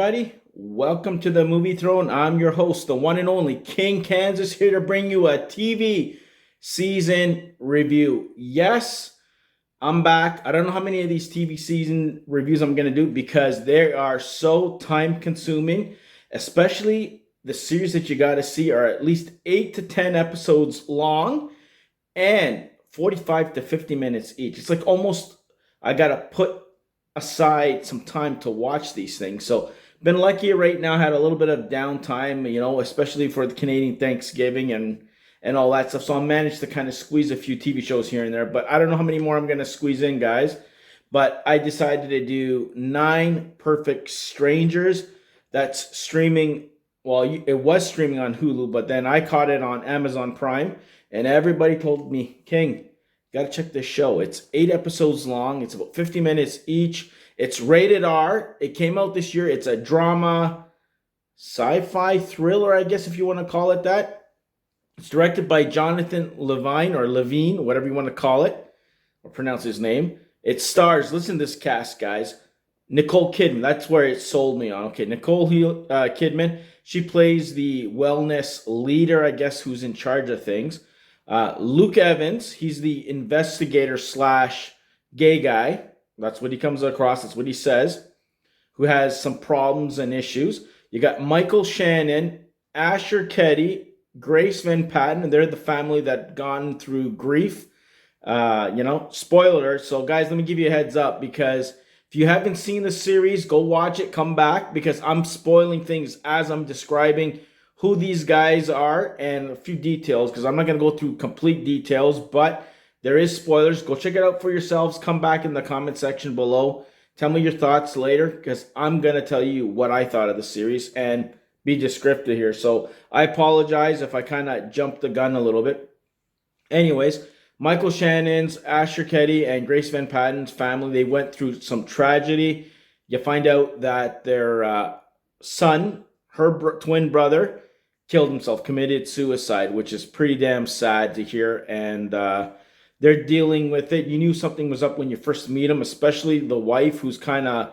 everybody. Welcome to the Movie Throne. I'm your host, the one and only King Kansas, here to bring you a TV season review. Yes, I'm back. I don't know how many of these TV season reviews I'm going to do because they are so time consuming, especially the series that you got to see are at least 8 to 10 episodes long and 45 to 50 minutes each. It's like almost I got to put aside some time to watch these things. So been lucky right now, had a little bit of downtime, especially for the Canadian Thanksgiving and all that stuff. So I managed to kind of squeeze a few TV shows here and there, but I don't know how many more I'm going to squeeze in, guys. But I decided to do 9 Perfect Strangers. That's streaming. Well, it was streaming on Hulu, but then I caught it on Amazon Prime, and everybody told me, King, got to check this show. It's 8 episodes long. It's about 50 minutes each. It's rated R. It came out this year. It's a drama, sci-fi thriller, I guess if you want to call it that. It's directed by Jonathan Levine or Levine, whatever you want to call it, or pronounce his name. It stars, listen to this cast, guys. Nicole Kidman, that's where it sold me on. Okay, Nicole Kidman, she plays the wellness leader, I guess, who's in charge of things. Luke Evans, he's the investigator slash gay guy. That's what he comes across. That's what he says. Who has some problems and issues. You got Michael Shannon, Asher Keddie, Grace Van Patton, and they're the family that gone through grief. Spoiler. So, guys, let me give you a heads up because if you haven't seen the series, go watch it. Come back because I'm spoiling things as I'm describing who these guys are and a few details because I'm not going to go through complete details, but there is spoilers. Go check it out for yourselves. Come back in the comment section below. Tell me your thoughts later because I'm going to tell you what I thought of the series and be descriptive here. So I apologize if I kind of jumped the gun a little bit. Anyways, Michael Shannon's, Asher Keddie, and Grace Van Patten's family, they went through some tragedy. You find out that their son, her twin brother, killed himself, committed suicide, which is pretty damn sad to hear. And they're dealing with it. You knew something was up when you first meet him, especially the wife who's kind of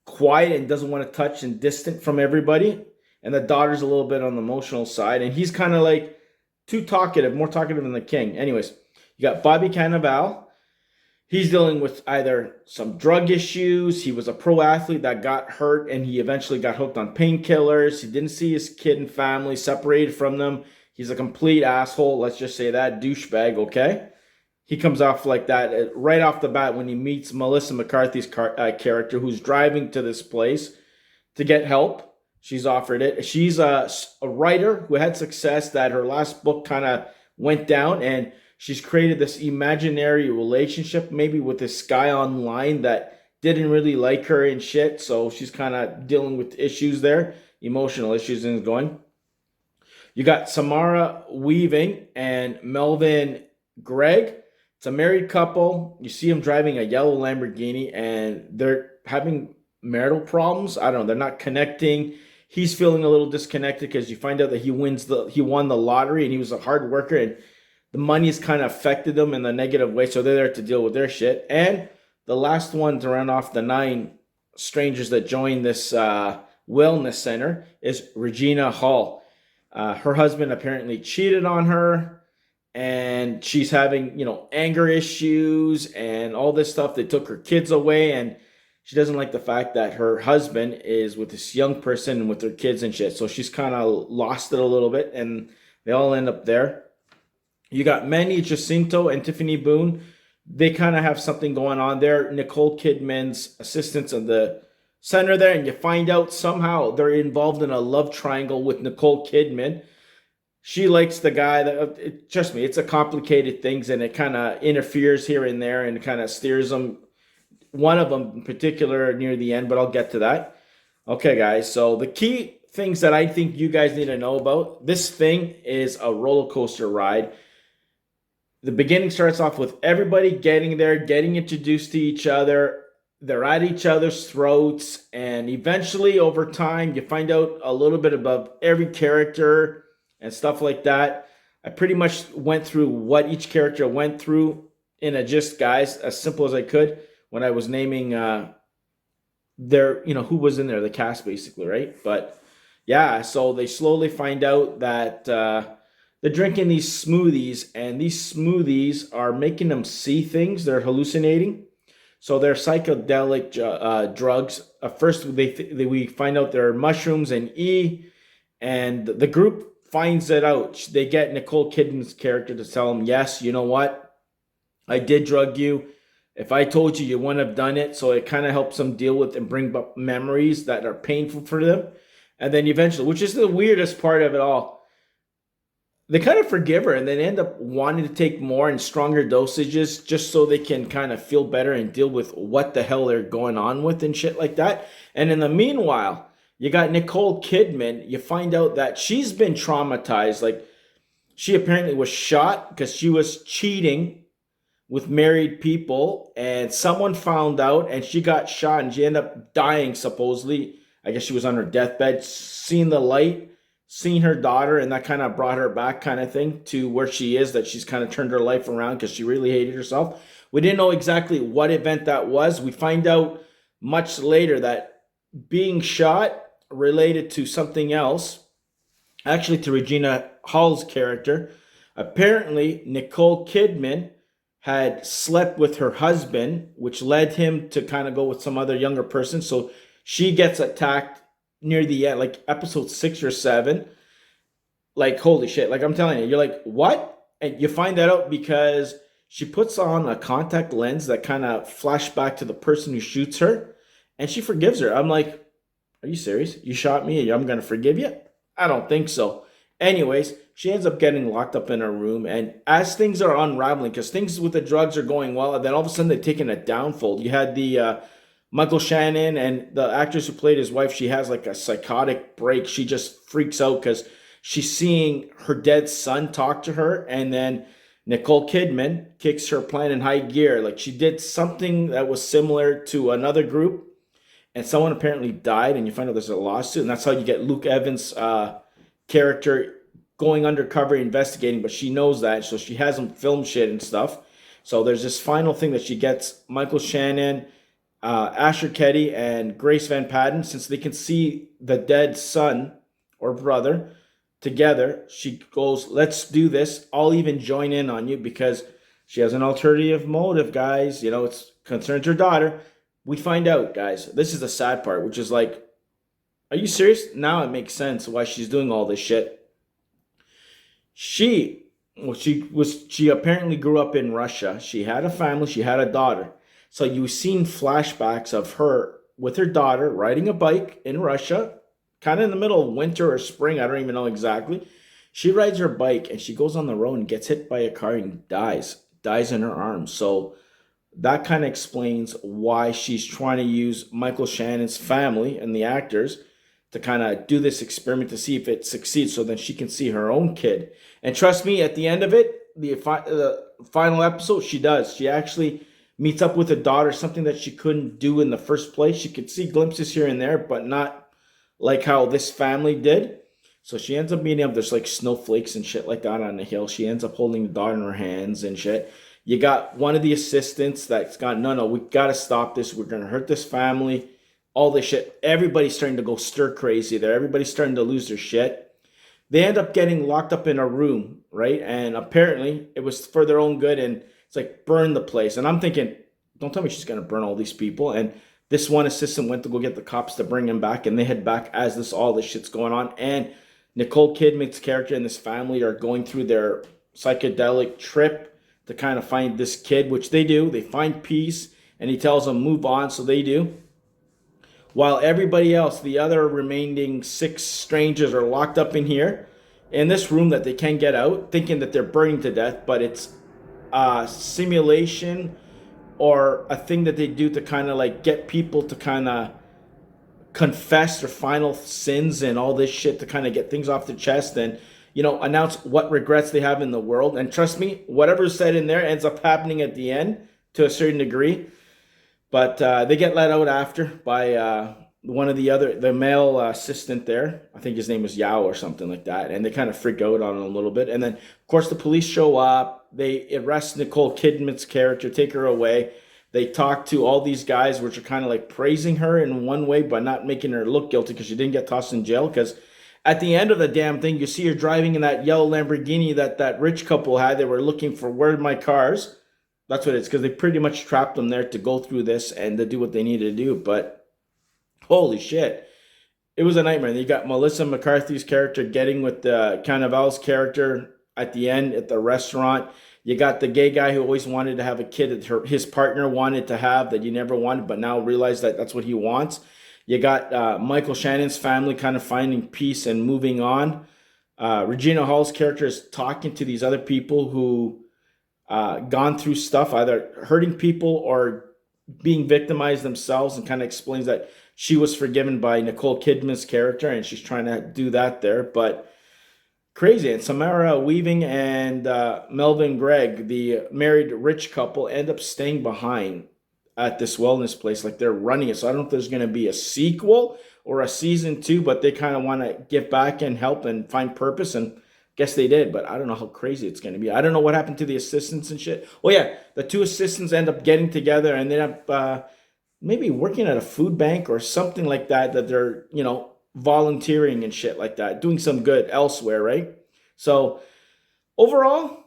quiet and doesn't want to touch and distant from everybody. And the daughter's a little bit on the emotional side. And he's kind of like too talkative, more talkative than the king. Anyways, you got Bobby Cannavale. He's dealing with either some drug issues. He was a pro athlete that got hurt and he eventually got hooked on painkillers. He didn't see his kid and family, separated from them. He's a complete asshole. Let's just say that, douchebag, okay? He comes off like that right off the bat when he meets Melissa McCarthy's character who's driving to this place to get help. She's offered it. She's a writer who had success that her last book kind of went down, and she's created this imaginary relationship maybe with this guy online that didn't really like her and shit. So she's kind of dealing with issues there, emotional issues and going. You got Samara Weaving and Melvin Gregg. It's a married couple. You see them driving a yellow Lamborghini and they're having marital problems. I don't know. They're not connecting. He's feeling a little disconnected because you find out that he won the lottery and he was a hard worker and the money's kind of affected them in a negative way. So they're there to deal with their shit. And the last one to run off the 9 strangers that joined this wellness center is Regina Hall. Her husband apparently cheated on her. And she's having, anger issues and all this stuff. They took her kids away and she doesn't like the fact that her husband is with this young person and with their kids and shit. So she's kind of lost it a little bit and they all end up there. You got Manny, Jacinto, and Tiffany Boone. They kind of have something going on there. Nicole Kidman's assistants in the center there. And you find out somehow they're involved in a love triangle with Nicole Kidman. She likes the guy that, trust me, it's a complicated things and it kind of interferes here and there and kind of steers them. One of them in particular near the end, but I'll get to that. Okay, guys. So the key things that I think you guys need to know about, this thing is a roller coaster ride. The beginning starts off with everybody getting there, getting introduced to each other. They're at each other's throats. And eventually over time, you find out a little bit about every character and stuff like that. I pretty much went through what each character went through in a gist, guys, as simple as I could when I was naming their, who was in there, the cast basically, right? But yeah, so they slowly find out that they're drinking these smoothies, and these smoothies are making them see things. They're hallucinating. So they're psychedelic drugs. First, we find out they're mushrooms and and the group finds it out. They get Nicole Kidman's character to tell them, yes, you know what? I did drug you. If I told you, you wouldn't have done it. So it kind of helps them deal with and bring up memories that are painful for them. And then eventually, which is the weirdest part of it all, they kind of forgive her and then end up wanting to take more and stronger dosages just so they can kind of feel better and deal with what the hell they're going on with and shit like that. And in the meanwhile, you got Nicole Kidman. You find out that she's been traumatized. Like, she apparently was shot because she was cheating with married people, and someone found out and she got shot and she ended up dying supposedly. I guess she was on her deathbed, seeing the light, seeing her daughter, and that kind of brought her back, kind of thing, to where she is, that she's kind of turned her life around because she really hated herself. We didn't know exactly what event that was. We find out much later that being shot related to something else, actually to Regina Hall's character. Apparently, Nicole Kidman had slept with her husband, which led him to kind of go with some other younger person. So she gets attacked near the end, like episode 6 or 7. Like, holy shit. Like, I'm telling you, you're like, what? And you find that out because she puts on a contact lens that kind of flash back to the person who shoots her, and she forgives her. I'm like, are you serious? You shot me and I'm going to forgive you? I don't think so. Anyways, she ends up getting locked up in her room. And as things are unraveling, because things with the drugs are going well, and then all of a sudden they're taking a downfold. You had the Michael Shannon, and the actress who played his wife, she has like a psychotic break. She just freaks out because she's seeing her dead son talk to her. And then Nicole Kidman kicks her plan in high gear. Like, she did something that was similar to another group, and someone apparently died, and you find out there's a lawsuit, and that's how you get Luke Evans' character going undercover investigating, but she knows that, so she has him film shit and stuff. So there's this final thing that she gets Michael Shannon, Asher Keddie, and Grace Van Patten, since they can see the dead son or brother together. She goes, let's do this. I'll even join in on you, because she has an alternative motive, guys. It's concerns her daughter. We find out, guys, this is the sad part, which is like, are you serious? Now it makes sense why she's doing all this shit. She apparently grew up in Russia. She had a family, she had a daughter. So you've seen flashbacks of her with her daughter riding a bike in Russia, kind of in the middle of winter or spring, I don't even know exactly. She rides her bike and she goes on the road and gets hit by a car and dies in her arms. So that kind of explains why she's trying to use Michael Shannon's family and the actors to kind of do this experiment to see if it succeeds, so then she can see her own kid. And trust me, at the end of it, the final episode, she does. She actually meets up with her daughter, something that she couldn't do in the first place. She could see glimpses here and there, but not like how this family did. So she ends up meeting up. There's like snowflakes and shit like that on the hill. She ends up holding the daughter in her hands and shit. You got one of the assistants that's got, no, we got to stop this. We're going to hurt this family. All this shit. Everybody's starting to go stir crazy there. Everybody's starting to lose their shit. They end up getting locked up in a room, right? And apparently it was for their own good. And it's like, burn the place. And I'm thinking, don't tell me she's going to burn all these people. And this one assistant went to go get the cops to bring him back. And they head back as all this shit's going on. And Nicole Kidman's character and this family are going through their psychedelic trip to kind of find this kid, which they do. They find peace, and he tells them move on, so they do. While everybody else, the other remaining 6 strangers, are locked up in here, in this room that they can't get out, thinking that they're burning to death, but it's a simulation or a thing that they do to kind of like get people to kind of confess their final sins and all this shit, to kind of get things off the chest and announce what regrets they have in the world. And trust me, whatever's said in there ends up happening at the end to a certain degree. But they get let out after by one of the male assistant there. I think his name was Yao or something like that. And they kind of freak out on him a little bit. And then, of course, the police show up. They arrest Nicole Kidman's character, take her away. They talked to all these guys, which are kind of like praising her in one way, but not making her look guilty because she didn't get tossed in jail. Because at the end of the damn thing, you see her driving in that yellow Lamborghini that rich couple had. They were looking for, where are my cars? That's what it is, because they pretty much trapped them there to go through this and to do what they needed to do. But holy shit, it was a nightmare. And you got Melissa McCarthy's character getting with the Cannavale's character at the end at the restaurant. You got the gay guy who always wanted to have a kid that his partner wanted to have that you never wanted, but now realized that that's what he wants. You got Michael Shannon's family kind of finding peace and moving on. Regina Hall's character is talking to these other people who gone through stuff, either hurting people or being victimized themselves, and kind of explains that she was forgiven by Nicole Kidman's character, and she's trying to do that there. But crazy. And Samara Weaving and Melvin Gregg, the married rich couple, end up staying behind at this wellness place. Like, they're running it. So I don't know if there's going to be a sequel or a season 2, but they kind of want to give back and help and find purpose. And guess they did, but I don't know how crazy it's going to be. I don't know what happened to the assistants and shit. Oh yeah, the 2 assistants end up getting together and they end up maybe working at a food bank or something like that they're, volunteering and shit like that, doing some good elsewhere, right? So overall,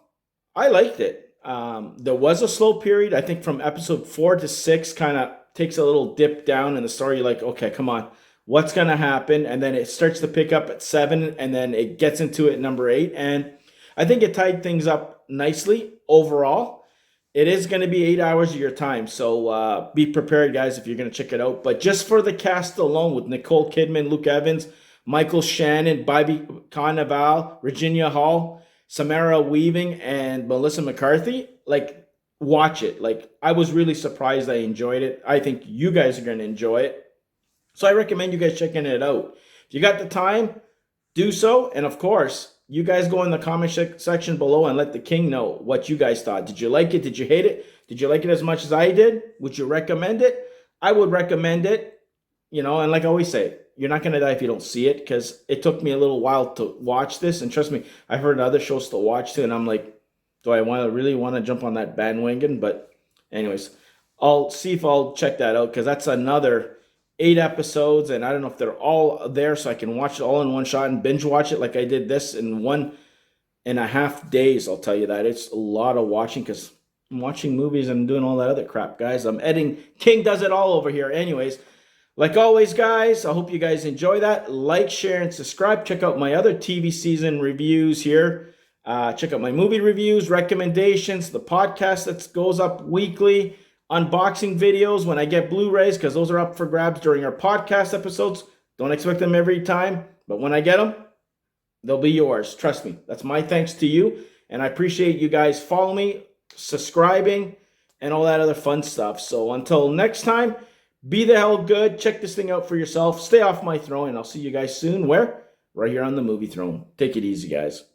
I liked it. There was a slow period. I think from episode 4 to 6 kind of takes a little dip down in the story. You're like, okay, come on, what's going to happen? And then it starts to pick up at 7, and then it gets into it at number 8. And I think it tied things up nicely overall. It is going to be 8 hours of your time, so be prepared, guys, if you're going to check it out. But just for the cast alone, with Nicole Kidman, Luke Evans, Michael Shannon, Bobby Cannavale, Regina Hall, Samara Weaving, and Melissa McCarthy, like, watch it. Like, I was really surprised. I enjoyed it. I think you guys are going to enjoy it. So I recommend you guys checking it out. If you got the time, do so. And of course, you guys go in the comment section below and let the king know what you guys thought. Did you like it? Did you hate it? Did you like it as much as I did? Would you recommend it? I would recommend it. And like I always say, you're not going to die if you don't see it, because it took me a little while to watch this. And trust me, I've heard other shows to watch too. And I'm like, do I really want to jump on that bandwagon? But anyways, I'll see if I'll check that out, because that's another 8 episodes, and I don't know if they're all there, so I can watch it all in one shot and binge watch it like I did this in 1.5 days. I'll tell you that. It's a lot of watching, because I'm watching movies and doing all that other crap, guys. I'm editing. King does it all over here. Anyways, like always, guys, I hope you guys enjoy that. Like, share, and subscribe. Check out my other TV season reviews here. Check out my movie reviews, recommendations, the podcast that goes up weekly, unboxing videos when I get Blu-rays, because those are up for grabs during our podcast episodes. Don't expect them every time, but when I get them, they'll be yours. Trust me. That's my thanks to you, and I appreciate you guys following me, subscribing, and all that other fun stuff. So until next time, be the hell good. Check this thing out for yourself. Stay off my throne, and I'll see you guys soon. Where? Right here on the Movie Throne. Take it easy, guys.